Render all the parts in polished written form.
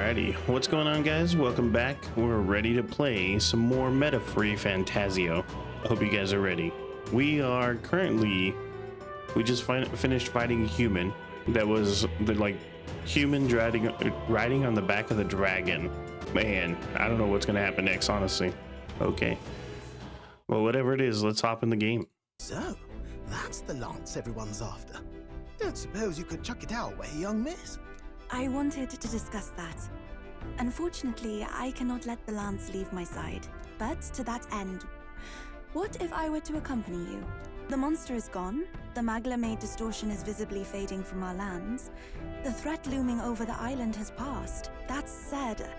Alrighty, what's going on, guys? Welcome back. We're ready to play some more meta ReFantazio. I hope you guys are ready. We just finished fighting a human that was the human riding on the back of the dragon. Man, I don't know what's gonna happen next, honestly. Okay, well, whatever it is, let's hop in the game. So, that's the lance everyone's after. Don't suppose you could chuck it our way, young miss? I wanted to discuss that. Unfortunately, I cannot let the lance leave my side. But to that end, what if I were to accompany you? The monster is gone, the Magla-made distortion is visibly fading from our lands, the threat looming over the island has passed. That said,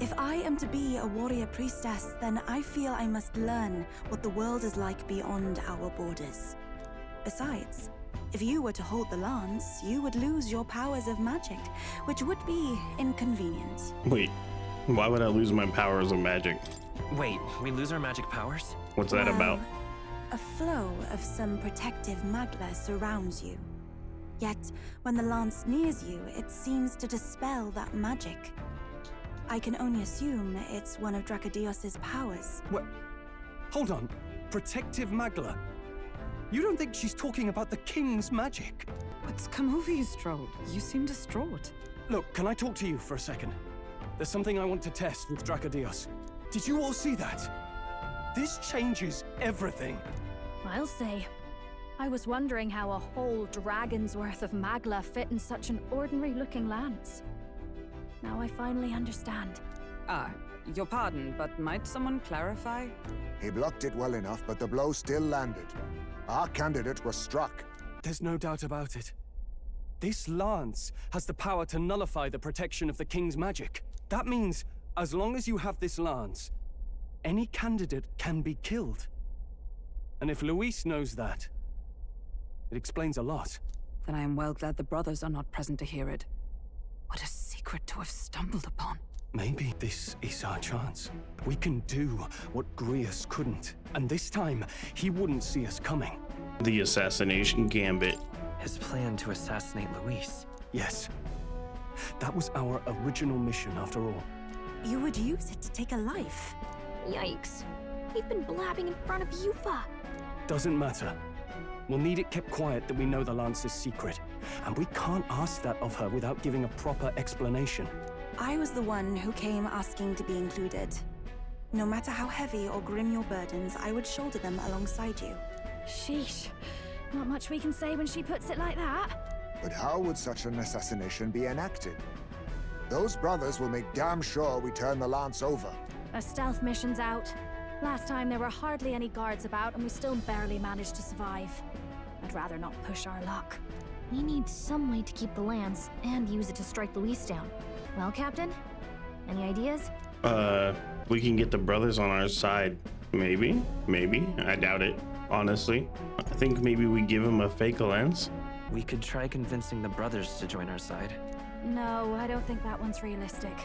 if I am to be a warrior priestess, then I feel I must learn what the world is like beyond our borders. Besides, if you were to hold the lance, you would lose your powers of magic, which would be inconvenient. Wait, why would I lose my powers of magic? Wait, we lose our magic powers? What's that about? A flow of some protective magla surrounds you. Yet, when the lance nears you, it seems to dispel that magic. I can only assume it's one of Dracodios's powers. What? Hold on. Protective magla? You don't think she's talking about the king's magic? What's come over you, Strode? You seem distraught. Look, can I talk to you for a second? There's something I want to test with Dracodios. Did you all see that? This changes everything. I'll say. I was wondering how a whole dragon's worth of magla fit in such an ordinary-looking lance. Now I finally understand. Your pardon, but might someone clarify? He blocked it well enough, but the blow still landed. Our candidate was struck. There's no doubt about it. This lance has the power to nullify the protection of the king's magic. That means, as long as you have this lance, any candidate can be killed. And if Luis knows that, it explains a lot. Then I am well glad the brothers are not present to hear it. What a secret to have stumbled upon. Maybe this is our chance. We can do what Grius couldn't. And this time, he wouldn't see us coming. The assassination gambit. His plan to assassinate Luis. Yes. That was our original mission, after all. You would use it to take a life. Yikes. We've been blabbing in front of Yufa. Doesn't matter. We'll need it kept quiet that we know the Lance's secret. And we can't ask that of her without giving a proper explanation. I was the one who came asking to be included. No matter how heavy or grim your burdens, I would shoulder them alongside you. Sheesh. Not much we can say when she puts it like that. But how would such an assassination be enacted? Those brothers will make damn sure we turn the lance over. A stealth mission's out. Last time there were hardly any guards about and we still barely managed to survive. I'd rather not push our luck. We need some way to keep the lance and use it to strike Luis down. Well, Captain, any ideas? We can get the brothers on our side. Maybe. I doubt it, honestly. I think maybe we give him a fake lance. We could try convincing the brothers to join our side. No, I don't think that one's realistic.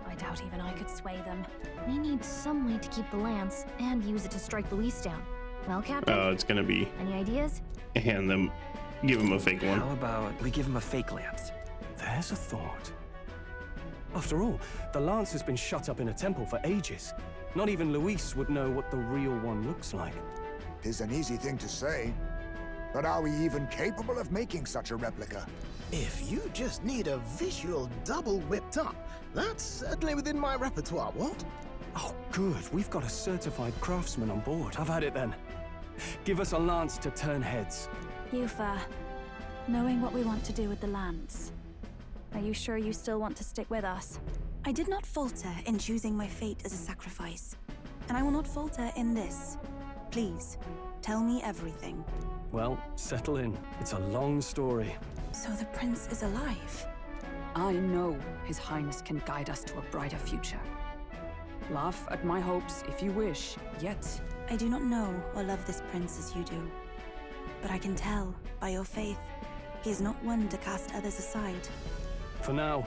I doubt even I could sway them. We need some way to keep the lance and use it to strike Luis down. Well, Captain? It's gonna be... Any ideas? And then give him a fake one. How about we give him a fake lance? There's a thought. After all, the lance has been shut up in a temple for ages. Not even Luis would know what the real one looks like. 'Tis an easy thing to say, but are we even capable of making such a replica? If you just need a visual double whipped up, that's certainly within my repertoire, what? Oh, good. We've got a certified craftsman on board. Have at it then. Give us a lance to turn heads. Yufa, knowing what we want to do with the lance, are you sure you still want to stick with us? I did not falter in choosing my fate as a sacrifice. And I will not falter in this. Please, tell me everything. Well, settle in. It's a long story. So the prince is alive? I know His Highness can guide us to a brighter future. Laugh at my hopes if you wish, yet... I do not know or love this prince as you do. But I can tell, by your faith, he is not one to cast others aside. For now,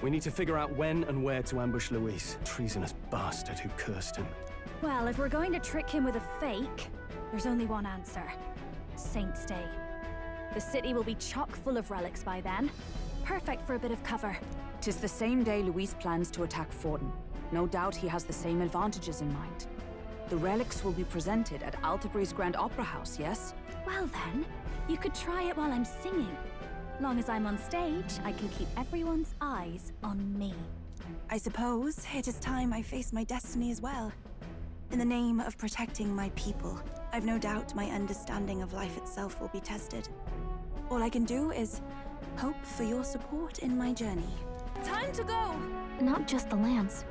we need to figure out when and where to ambush Luis, treasonous bastard who cursed him. Well, if we're going to trick him with a fake, there's only one answer. Saint's Day. The city will be chock full of relics by then. Perfect for a bit of cover. 'Tis the same day Luis plans to attack Forden. No doubt he has the same advantages in mind. The relics will be presented at Altabri's Grand Opera House, yes? Well then, you could try it while I'm singing. Long as I'm on stage, I can keep everyone's eyes on me. I suppose it is time I face my destiny as well. In the name of protecting my people, I've no doubt my understanding of life itself will be tested. All I can do is hope for your support in my journey. Time to go! Not just the lance,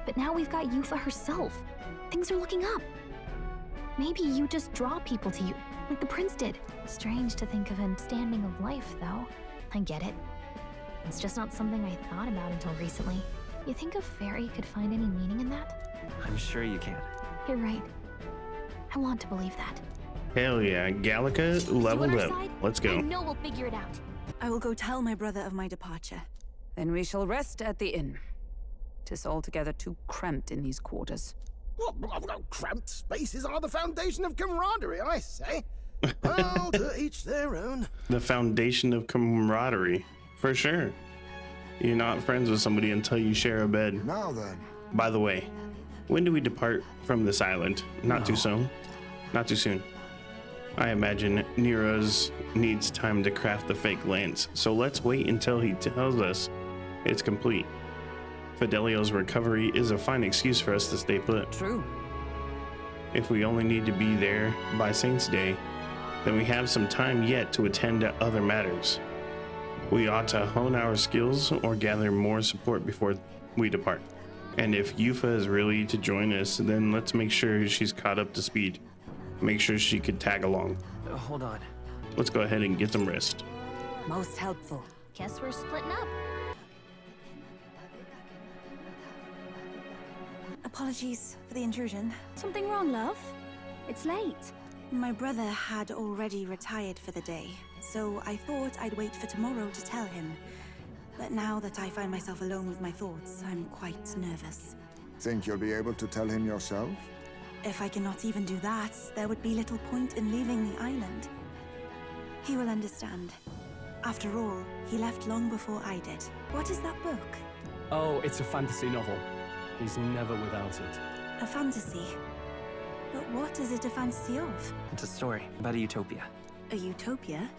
but now we've got Yufa herself. Things are looking up. Maybe you just draw people to you, like the prince did. Strange to think of him standing of life, though. I get it. It's just not something I thought about until recently. You think a fairy could find any meaning in that? I'm sure you can. You're right. I want to believe that. Hell yeah, Gallica leveled You on our up. side? Let's I go. know we'll figure it out. I will go tell my brother of my departure. Then we shall rest at the inn. 'Tis altogether too cramped in these quarters. Cramped spaces are the foundation of camaraderie, I say. Well, to each their own. The foundation of camaraderie, for sure. You're not friends with somebody until you share a bed. Now then. By the way, when do we depart from this island? Not too soon. Not too soon. I imagine Nero's needs time to craft the fake lance, so let's wait until he tells us it's complete. Fidelio's recovery is a fine excuse for us to stay put. True. If we only need to be there by Saint's Day, then we have some time yet to attend to other matters. We ought to hone our skills or gather more support before we depart. And if Yufa is really to join us, then let's make sure she's caught up to speed. Make sure she could tag along. Hold on. Let's go ahead and get some rest. Most helpful. Guess we're splitting up. Apologies for the intrusion. Something wrong, love? It's late. My brother had already retired for the day, so I thought I'd wait for tomorrow to tell him. But now that I find myself alone with my thoughts, I'm quite nervous. Think you'll be able to tell him yourself? If I cannot even do that, there would be little point in leaving the island. He will understand. After all, he left long before I did. What is that book? Oh, it's a fantasy novel. He's never without it. A fantasy? But what is it a fantasy of? It's a story about a utopia. A utopia?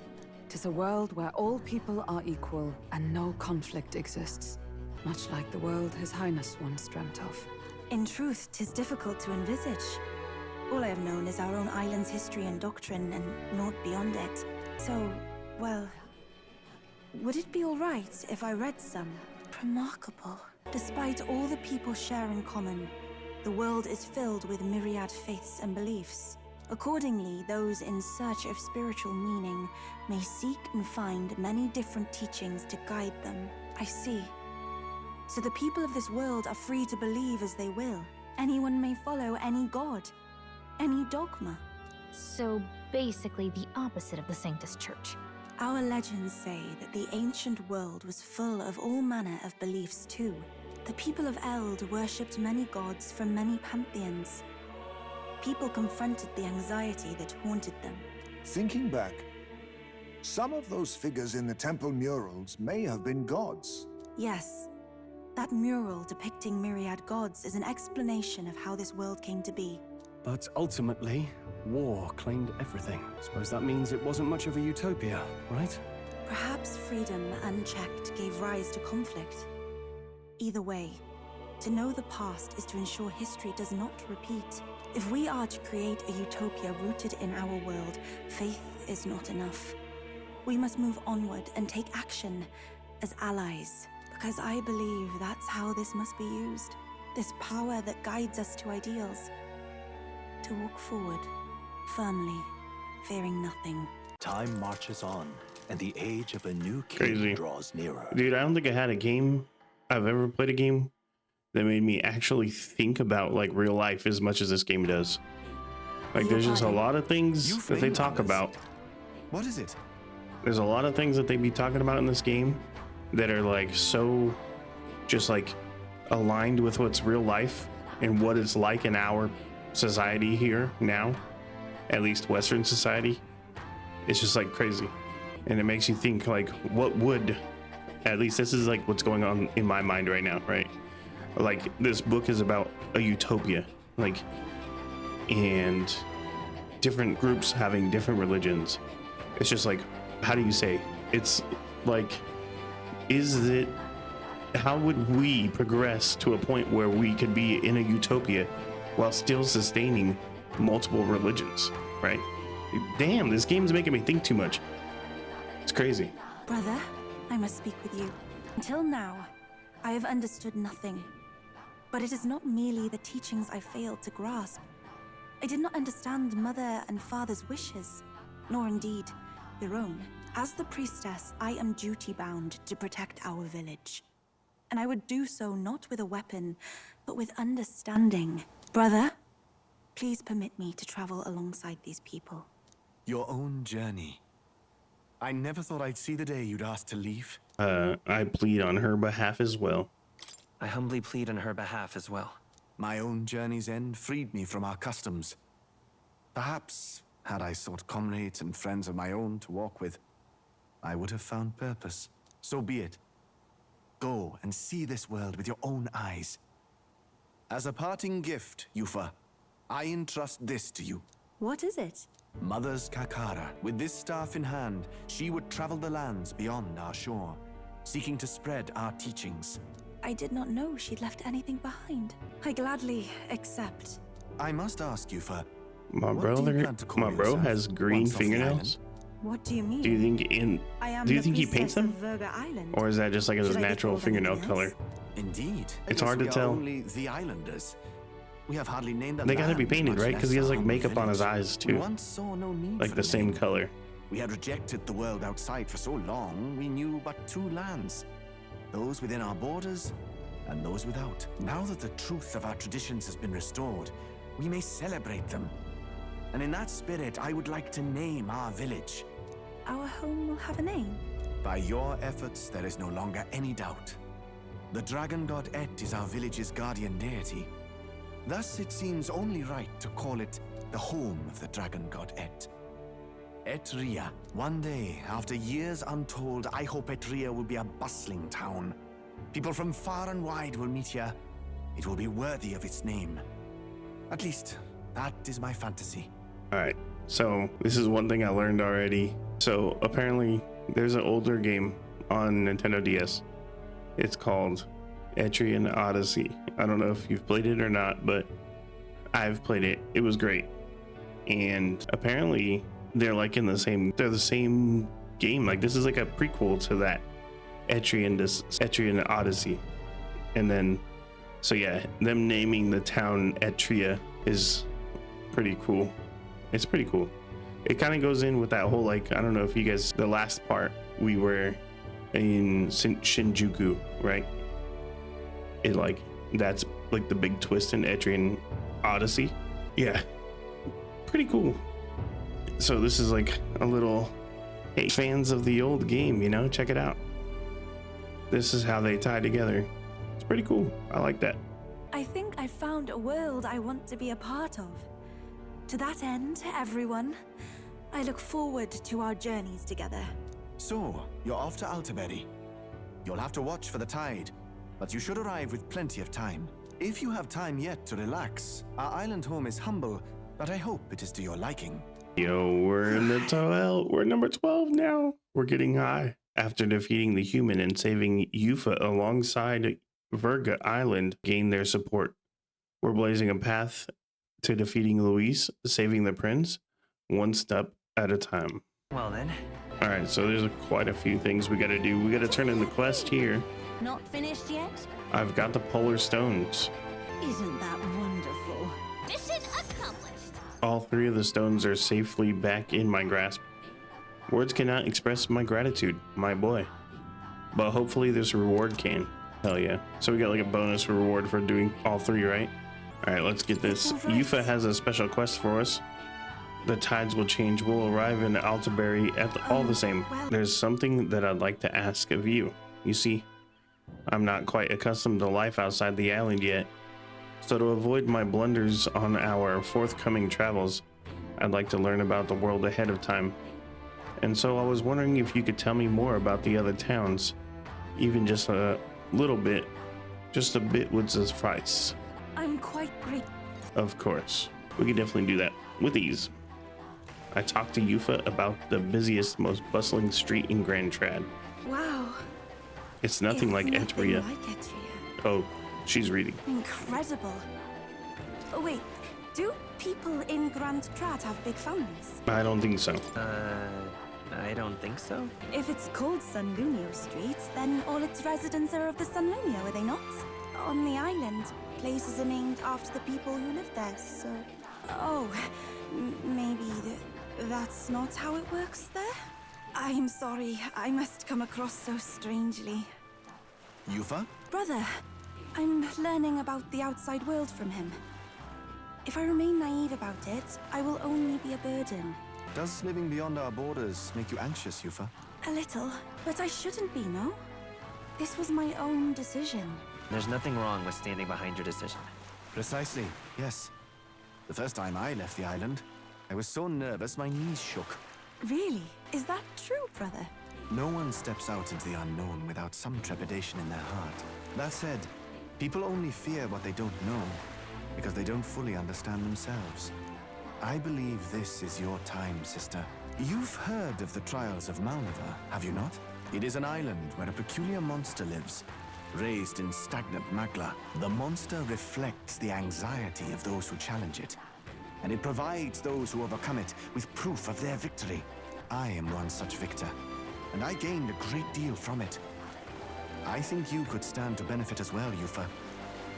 'Tis a world where all people are equal and no conflict exists. Much like the world His Highness once dreamt of. In truth, 'tis difficult to envisage. All I have known is our own island's history and doctrine, and naught beyond it. So, well, would it be all right if I read some? Remarkable. Despite all the people share in common, the world is filled with myriad faiths and beliefs. Accordingly, those in search of spiritual meaning may seek and find many different teachings to guide them. I see. So the people of this world are free to believe as they will. Anyone may follow any god, any dogma. So basically the opposite of the Sanctus Church. Our legends say that the ancient world was full of all manner of beliefs too. The people of Eld worshipped many gods from many pantheons. People confronted the anxiety that haunted them. Thinking back, some of those figures in the temple murals may have been gods. Yes, that mural depicting myriad gods is an explanation of how this world came to be. But ultimately, war claimed everything. Suppose that means it wasn't much of a utopia, right? Perhaps freedom unchecked gave rise to conflict. Either way, to know the past is to ensure history does not repeat. If we are to create a utopia rooted in our world, faith is not enough. We must move onward and take action as allies, because I believe that's how this must be used. This power that guides us to ideals. To walk forward, firmly, fearing nothing. Time marches on, and the age of a new king Crazy. draws nearer. Dude, I don't think I had a game, I've ever played a game that made me actually think about like real life as much as this game does. Like there's just a lot of things that they talk about. What is it? There's a lot of things that they be talking about in this game that are like so just like aligned with what's real life and what it's like in our society here now, at least Western society. It's just like crazy. And it makes you think like, what would At least this is like what's going on in my mind right now, right? Like this book is about a utopia, like, and different groups having different religions. It's just like, how do you say? It's like, how would we progress to a point where we could be in a utopia while still sustaining multiple religions, right? Damn, this game's making me think too much. It's crazy. Brother, I must speak with you. Until now, I have understood nothing. But it is not merely the teachings I failed to grasp. I did not understand mother and father's wishes, nor indeed their own. As the priestess, I am duty-bound to protect our village. And I would do so not with a weapon, but with understanding. Brother, please permit me to travel alongside these people. Your own journey. I never thought I'd see the day you'd ask to leave. I plead on her behalf as well. I humbly plead on her behalf as well. My own journey's end freed me from our customs. Perhaps, had I sought comrades and friends of my own to walk with, I would have found purpose. So be it. Go and see this world with your own eyes. As a parting gift, Yufa, I entrust this to you. What is it? Mother's Kakara. With this staff in hand, she would travel the lands beyond our shore, seeking to spread our teachings. I did not know she'd left anything behind. I gladly accept. I must ask you for my bro has green fingernails. What do you mean? Do you think he paints them? Or is that just like his natural fingernail color? Indeed. It's hard to tell. Only the islanders. We have hardly named them. They gotta be painted, right? Because he has like makeup on his eyes too. Once saw no need like for the same color. We had rejected the world outside for so long, we knew but two lands. Those within our borders, and those without. Now that the truth of our traditions has been restored, we may celebrate them. And in that spirit, I would like to name our village. Our home will have a name? By your efforts, there is no longer any doubt. The dragon god Et is our village's guardian deity. Thus, it seems only right to call it the home of the dragon god Et. Etria. One day, after years untold, I hope Etria will be a bustling town. People from far and wide will meet here. It will be worthy of its name. At least, that is my fantasy. All right, so this is one thing I learned already. So apparently there's an older game on Nintendo DS. It's called Etrian Odyssey. I don't know if you've played it or not, but I've played it. It was great. And apparently they're like the same game. Like this is like a prequel to that Etrian Odyssey. And then, so yeah, them naming the town Etria is pretty cool. It's pretty cool. It kind of goes in with that whole, like, I don't know if you guys, the last part, we were in Shinjuku, right? It like, that's like the big twist in Etrian Odyssey. Yeah, pretty cool. So this is like a little, hey, fans of the old game, you know, check it out. This is how they tie together. It's pretty cool. I like that. I think I found a world I want to be a part of. To that end, everyone, I look forward to our journeys together. So, you're off to Altaberry. You'll have to watch for the tide, but you should arrive with plenty of time. If you have time yet to relax, our island home is humble, but I hope it is to your liking. Yo, we're in the 12. We're number 12 now. We're getting high. After defeating the human and saving Yufa alongside Verga Island, gain their support. We're blazing a path to defeating Luis, saving the prince, one step at a time. Well then. All right, so there's quite a few things we got to do. We got to turn in the quest here. Not finished yet? I've got the polar stones. Isn't that wonderful? Mission accomplished. All three of the stones are safely back in my grasp. Words cannot express my gratitude, my boy. But hopefully this reward can. Hell yeah. So we got like a bonus reward for doing all three, right? All right, let's get this. Yufa has a special quest for us. The tides will change. We'll arrive in Altaberry at all the same. There's something that I'd like to ask of you. You see, I'm not quite accustomed to life outside the island yet. So to avoid my blunders on our forthcoming travels, I'd like to learn about the world ahead of time. And so I was wondering if you could tell me more about the other towns. even just a little bit, just a bit would suffice. I'm quite great. Of course, we can definitely do that with ease. I talked to Yufa about the busiest, most bustling street in Grand Trad. Wow. It's nothing like Etria. Like Etria. Oh, she's reading. Incredible. Oh, wait. Do people in Grand Trad have big families? I don't think so. I don't think so. If it's called Sunlunio Street, then all its residents are of the Sunlunio, are they not? On the island, places are named after the people who live there, so... Oh, maybe that's not how it works there? I'm sorry, I must come across so strangely. Yufa? Brother, I'm learning about the outside world from him. If I remain naive about it, I will only be a burden. Does living beyond our borders make you anxious, Yufa? A little, but I shouldn't be, no? This was my own decision. There's nothing wrong with standing behind your decision. Precisely, yes. The first time I left the island, I was so nervous my knees shook. Really? Is that true, brother? No one steps out into the unknown without some trepidation in their heart. That said, people only fear what they don't know because they don't fully understand themselves. I believe this is your time, sister. You've heard of the trials of Malniva, have you not? It is an island where a peculiar monster lives. Raised in stagnant magla, the monster reflects the anxiety of those who challenge it, and it provides those who overcome it with proof of their victory. I am one such victor, and I gained a great deal from it. I think you could stand to benefit as well, Yufa.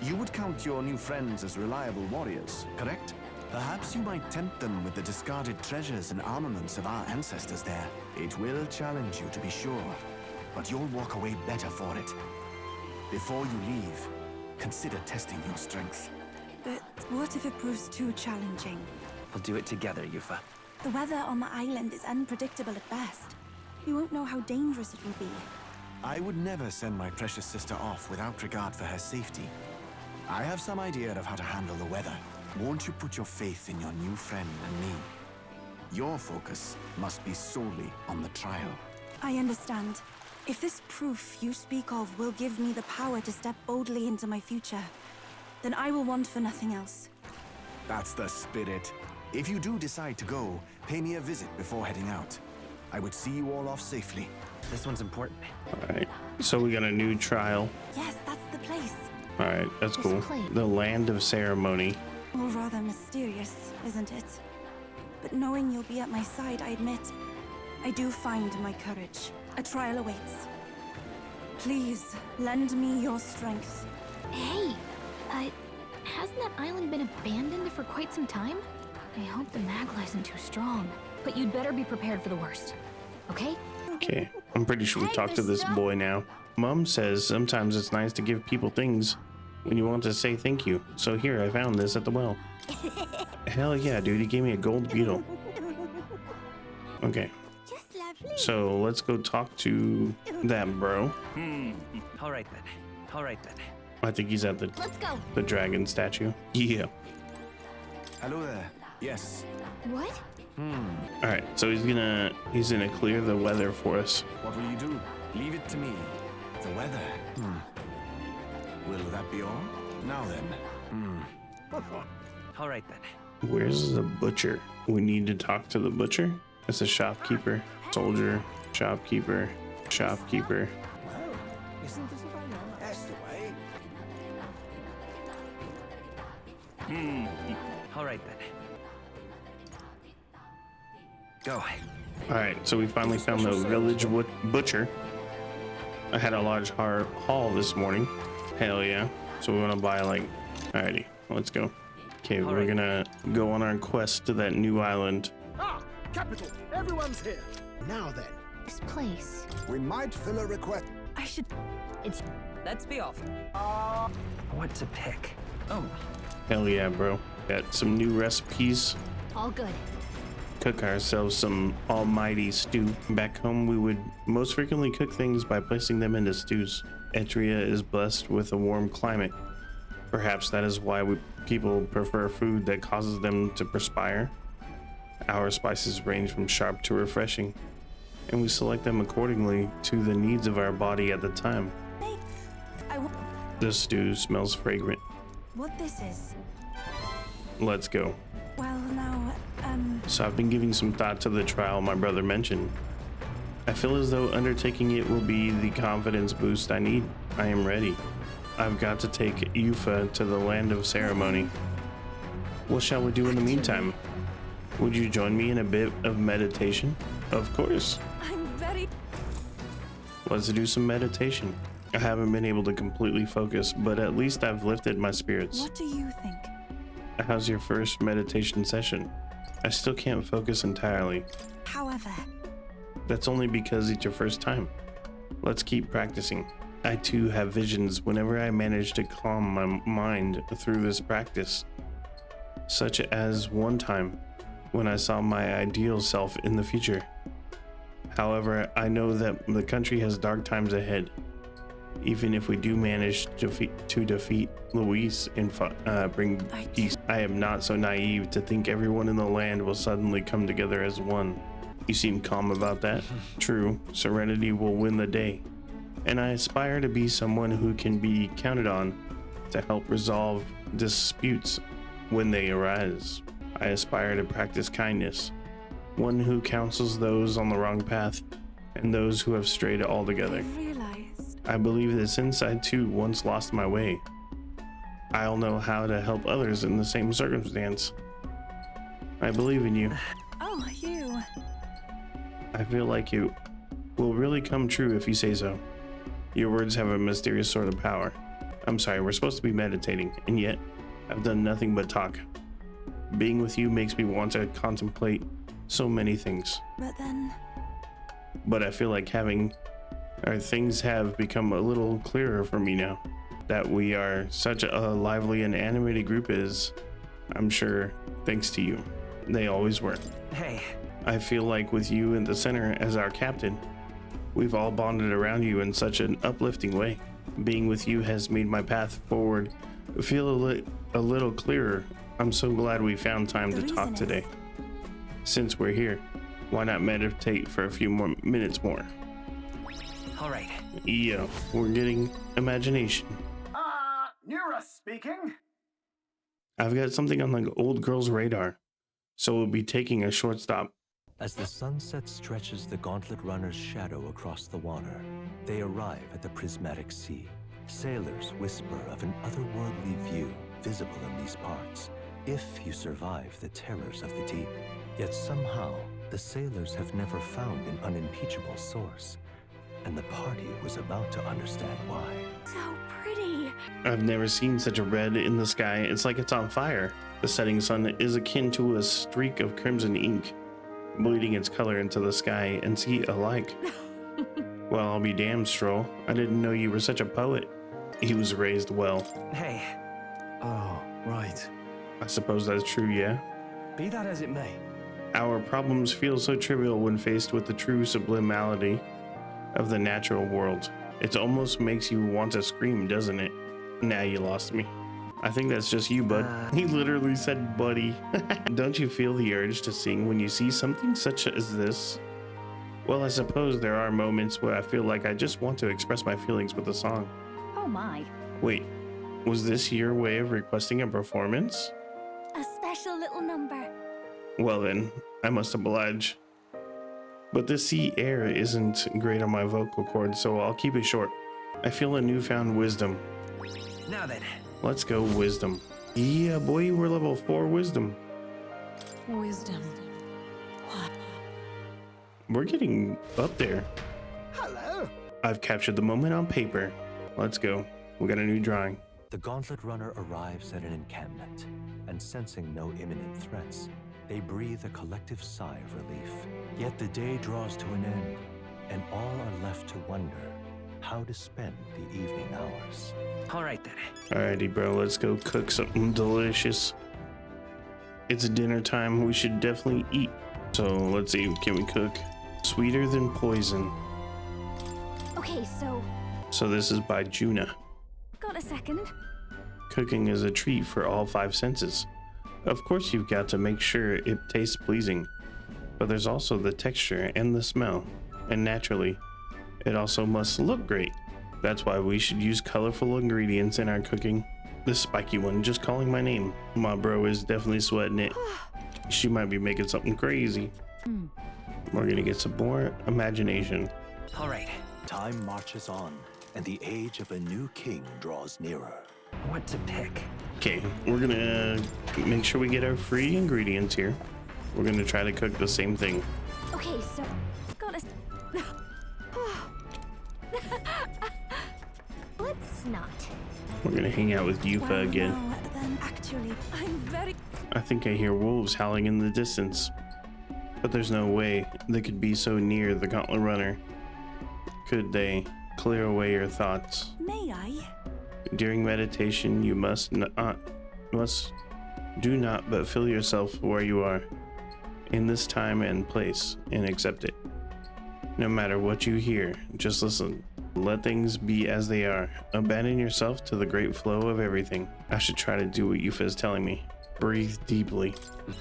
You would count your new friends as reliable warriors, correct? Perhaps you might tempt them with the discarded treasures and armaments of our ancestors there. It will challenge you, to be sure, but you'll walk away better for it. Before you leave, consider testing your strength. But what if it proves too challenging? We'll do it together, Yufa. The weather on the island is unpredictable at best. We won't know how dangerous it will be. I would never send my precious sister off without regard for her safety. I have some idea of how to handle the weather. Won't you put your faith in your new friend and me? Your focus must be solely on the trial. I understand. If this proof you speak of will give me the power to step boldly into my future, then I will want for nothing else. That's the spirit. If you do decide to go, pay me a visit before heading out. I would see you all off safely. This one's important. All right, so we got a new trial. Yes, that's the place. All right, that's cool. The land of ceremony. All rather mysterious, isn't it? But knowing you'll be at my side, I admit, I do find my courage. A trial awaits. Please, lend me your strength. Hey, hasn't that island been abandoned for quite some time? I hope the Magla isn't too strong. But you'd better be prepared for the worst, okay? Okay, I'm pretty sure we talked to this boy now. Mom says sometimes it's nice to give people things when you want to say thank you. So here, I found this at the well. Hell yeah, dude, he gave me a gold beetle. Okay. So let's go talk to that bro. All right then. All right then. I think he's at the Let's go. the dragon statue. Yeah. Hello there. Yes. What? All right. So he's gonna clear the weather for us. What will you do? Leave it to me. The weather. Will that be all? Now then. All right then. Where's the butcher? We need to talk to the butcher. It's a shopkeeper, soldier, shopkeeper, shopkeeper. Well, isn't this about now? That's the way. All right then. Go. All right. So we finally found the village butcher. I had a large haul this morning. Hell yeah. So we want to buy like, alrighty, let's go. Okay, we're gonna go on our quest to that new island. Ah, capital. Everyone's here. Now then. This place. We might fill a request. I should... Let's be off. What to pick? Oh, Hell yeah, bro. Got some new recipes. All good. Cook ourselves some almighty stew. Back home, we would most frequently cook things by placing them into stews. Etria is blessed with a warm climate. Perhaps that is why people prefer food that causes them to perspire. Our spices range from sharp to refreshing. and we select them accordingly to the needs of our body at the time. Hey, This stew smells fragrant. what this is? Let's go. Well, now, So I've been giving some thought to the trial my brother mentioned. I feel as though undertaking it will be the confidence boost I need. I am ready. I've got to take Yufa to the land of ceremony. What shall we do in the meantime? Would you join me in a bit of meditation? Of course. I'm very... Let's do some meditation. I haven't been able to completely focus, but at least I've lifted my spirits. What do you think? How's your first meditation session? I still can't focus entirely. However, That's only because it's your first time. Let's keep practicing. I too have visions whenever I manage to calm my mind through this practice. Such as one time when I saw my ideal self in the future. However, I know that the country has dark times ahead. Even if we do manage to defeat Luis and bring peace, I am not so naive to think everyone in the land will suddenly come together as one. You seem calm about that. True, serenity will win the day. And I aspire to be someone who can be counted on to help resolve disputes when they arise. I aspire to practice kindness, one who counsels those on the wrong path and those who have strayed altogether. I believe that since I too once lost my way, I'll know how to help others in the same circumstance. I believe in you. oh, you. I feel like it will really come true if you say so. Your words have a mysterious sort of power. I'm sorry, we're supposed to be meditating, and yet I've done nothing but talk. Being with you makes me want to contemplate so many things. But I feel like things have become a little clearer for me now. That we are such a lively and animated group is, I'm sure, thanks to you. They always were. Hey. I feel like with you in the center as our captain, we've all bonded around you in such an uplifting way. Being with you has made my path forward feel a little clearer. I'm so glad we found time to talk today. Since we're here, why not meditate for a few more minutes more? All right. Yeah, we're getting imagination. Nura speaking. I've got something on the old girl's radar, so we'll be taking a short stop. As the sunset stretches the gauntlet runner's shadow across the water, they arrive at the prismatic sea. Sailors whisper of an otherworldly view visible in these parts, if you survive the terrors of the deep. Yet somehow, the sailors have never found an unimpeachable source, and the party was about to understand why. So pretty. I've never seen such a red in the sky. It's like it's on fire. The setting sun is akin to a streak of crimson ink, bleeding its color into the sky and sea alike. Well, I'll be damned, Stroll. I didn't know you were such a poet. He was raised well. Hey. Oh, right. I suppose that's true, yeah? Be that as it may. Our problems feel so trivial when faced with the true sublimality of the natural world. It almost makes you want to scream, doesn't it? Nah, you lost me. I think that's just you, bud. He literally said buddy. Don't you feel the urge to sing when you see something such as this? Well, I suppose there are moments where I feel like I just want to express my feelings with a song. Oh my. Wait, was this your way of requesting a performance? A special little number. Well then, I must oblige. But the sea air isn't great on my vocal cords, so I'll keep it short. I feel a newfound wisdom. Now then. Let's go wisdom. Yeah, boy, we're level 4 wisdom. Wisdom. What? We're getting up there. Hello. I've captured the moment on paper. Let's go. We got a new drawing. The gauntlet runner arrives at an encampment, and sensing no imminent threats, they breathe a collective sigh of relief. Yet the day draws to an end, and all are left to wonder how to spend the evening hours. All right then. Alrighty, bro, let's go cook something delicious. It's dinner time. We should definitely eat. So let's see, can we cook? Sweeter than poison. Okay, So this is by Juna. got a second? Cooking is a treat for all 5 senses. Of course, you've got to make sure it tastes pleasing, but there's also the texture and the smell. and naturally, it also must look great. That's why we should use colorful ingredients in our cooking. This spiky one just calling my name. My bro is definitely sweating it. She might be making something crazy. We're gonna get some more imagination. All right. Time marches on, and the age of a new king draws nearer. What to pick? Okay, we're gonna make sure we get our free ingredients here. We're gonna try to cook the same thing. Okay, so gotta. Let's not. We're gonna hang out with Yufa Well, again. no, then actually, I'm very. I think I hear wolves howling in the distance. But there's no way they could be so near the Gauntlet Runner. Could they clear away your thoughts? May I? During meditation, you do not but feel yourself where you are in this time and place and accept it. No matter what you hear, just listen. Let things be as they are. Abandon yourself to the great flow of everything. I should try to do what Yufa is telling me. Breathe deeply.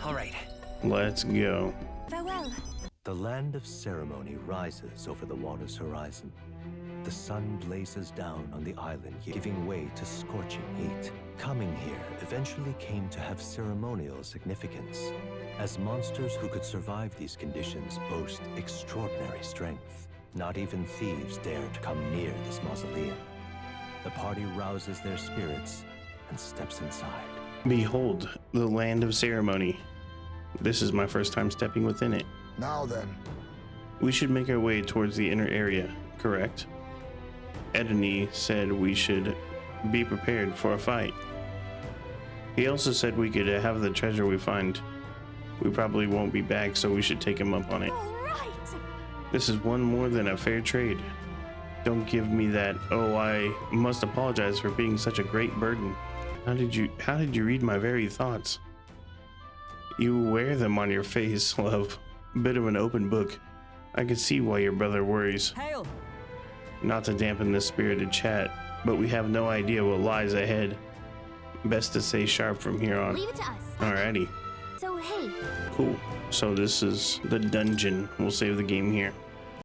All right. Let's go. Farewell. The land of ceremony rises over the water's horizon. The sun blazes down on the island, giving way to scorching heat. Coming here eventually came to have ceremonial significance, as monsters who could survive these conditions boast extraordinary strength. Not even thieves dare to come near this mausoleum. The party rouses their spirits and steps inside. Behold, the land of ceremony. This is my first time stepping within it. Now then. We should make our way towards the inner area, correct? Edney said we should be prepared for a fight. He also said we could have the treasure we find. We probably won't be back, so we should take him up on it. All right. This is one more than a fair trade. Don't give me that, oh, I must apologize for being such a great burden. How did you read my very thoughts? You wear them on your face, love. Bit of an open book. I can see why your brother worries. Hail! Not to dampen this spirited chat, but we have no idea what lies ahead. Best to stay sharp from here on. Leave it to us. Alrighty. So hey, Cool. So this is the dungeon. We'll save the game here.